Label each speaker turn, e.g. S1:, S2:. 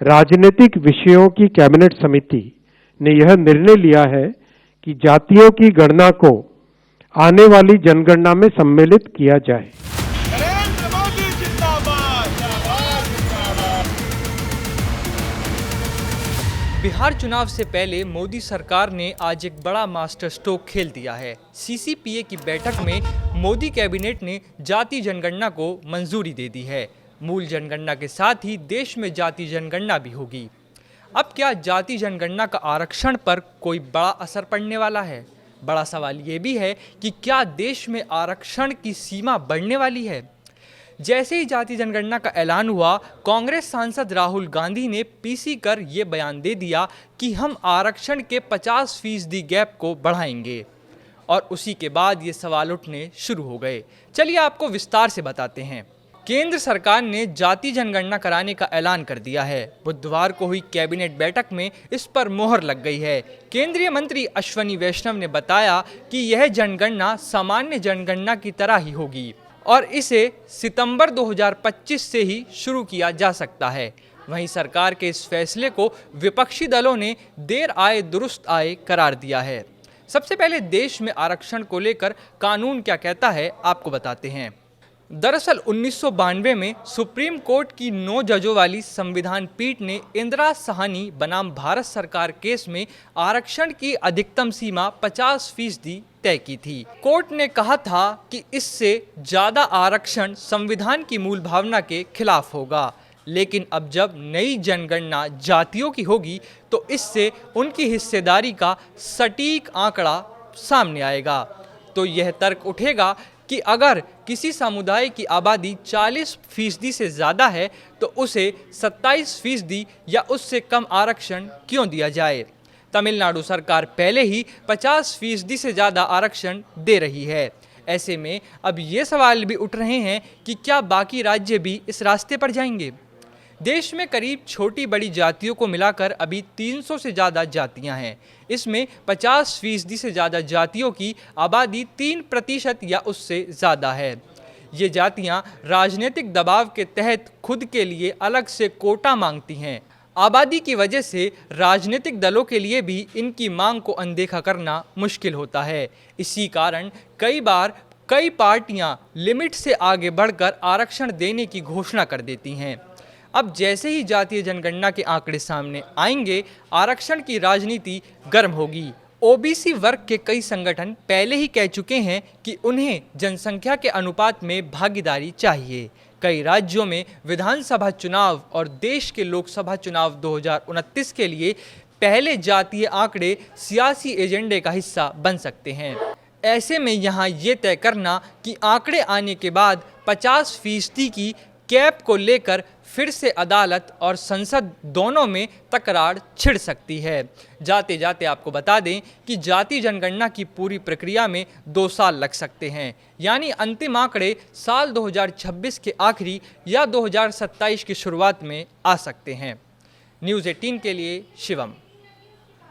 S1: राजनीतिक विषयों की कैबिनेट समिति ने यह निर्णय लिया है कि जातियों की गणना को आने वाली जनगणना में सम्मिलित किया जाए।
S2: नरेंद्र मोदी जिंदाबाद।
S3: बिहार चुनाव से पहले मोदी सरकार ने आज एक बड़ा मास्टर स्ट्रोक खेल दिया है। सीसीपीए की बैठक में मोदी कैबिनेट ने जाति जनगणना को मंजूरी दे दी है। मूल जनगणना के साथ ही देश में जाति जनगणना भी होगी। अब क्या जाति जनगणना का आरक्षण पर कोई बड़ा असर पड़ने वाला है? बड़ा सवाल ये भी है कि क्या देश में आरक्षण की सीमा बढ़ने वाली है? जैसे ही जाति जनगणना का ऐलान हुआ, कांग्रेस सांसद राहुल गांधी ने पीसी कर ये बयान दे दिया कि हम आरक्षण के 50% गैप को बढ़ाएंगे। और उसी के बाद ये सवाल उठने शुरू हो गए। चलिए आपको विस्तार से बताते हैं। केंद्र सरकार ने जाति जनगणना कराने का ऐलान कर दिया है। बुधवार को हुई कैबिनेट बैठक में इस पर मोहर लग गई है। केंद्रीय मंत्री अश्विनी वैष्णव ने बताया कि यह जनगणना सामान्य जनगणना की तरह ही होगी और इसे सितंबर 2025 से ही शुरू किया जा सकता है। वहीं सरकार के इस फैसले को विपक्षी दलों ने देर आए दुरुस्त आए करार दिया है। सबसे पहले देश में आरक्षण को लेकर कानून क्या कहता है, आपको बताते हैं। दरअसल 1992 में सुप्रीम कोर्ट की 9 जजों वाली संविधान पीठ ने इंदिरा साहनी बनाम भारत सरकार केस में आरक्षण की अधिकतम सीमा 50% तय की थी। कोर्ट ने कहा था कि इससे ज्यादा आरक्षण संविधान की मूल भावना के खिलाफ होगा। लेकिन अब जब नई जनगणना जातियों की होगी तो इससे उनकी हिस्सेदारी का सटीक आंकड़ा सामने आएगा। तो यह तर्क उठेगा कि अगर किसी समुदाय की आबादी 40% से ज़्यादा है तो उसे 27% या उससे कम आरक्षण क्यों दिया जाए। तमिलनाडु सरकार पहले ही 50% से ज़्यादा आरक्षण दे रही है। ऐसे में अब ये सवाल भी उठ रहे हैं कि क्या बाकी राज्य भी इस रास्ते पर जाएंगे। देश में करीब छोटी बड़ी जातियों को मिलाकर अभी 300 से ज़्यादा जातियां हैं। इसमें 50% से ज़्यादा जातियों की आबादी 3% या उससे ज़्यादा है। ये जातियां राजनीतिक दबाव के तहत खुद के लिए अलग से कोटा मांगती हैं। आबादी की वजह से राजनीतिक दलों के लिए भी इनकी मांग को अनदेखा करना मुश्किल होता है। इसी कारण कई बार कई पार्टियां लिमिट से आगे बढ़कर आरक्षण देने की घोषणा कर देती हैं। अब जैसे ही जातीय जनगणना के आंकड़े सामने आएंगे, आरक्षण की राजनीति गर्म होगी। ओबीसी वर्ग के कई संगठन पहले ही कह चुके हैं कि उन्हें जनसंख्या के अनुपात में भागीदारी चाहिए। कई राज्यों में विधानसभा चुनाव और देश के लोकसभा चुनाव 2029 के लिए पहले जातीय आंकड़े सियासी एजेंडे का हिस्सा बन सकते हैं। ऐसे में यहाँ ये तय करना कि आंकड़े आने के बाद 50% की कैप को लेकर फिर से अदालत और संसद दोनों में तकरार छिड़ सकती है। जाते जाते आपको बता दें कि जाति जनगणना की पूरी प्रक्रिया में 2 साल लग सकते हैं, यानी अंतिम आंकड़े साल 2026 के आखिरी या 2027 की शुरुआत में आ सकते हैं। न्यूज़ 18 के लिए शिवम।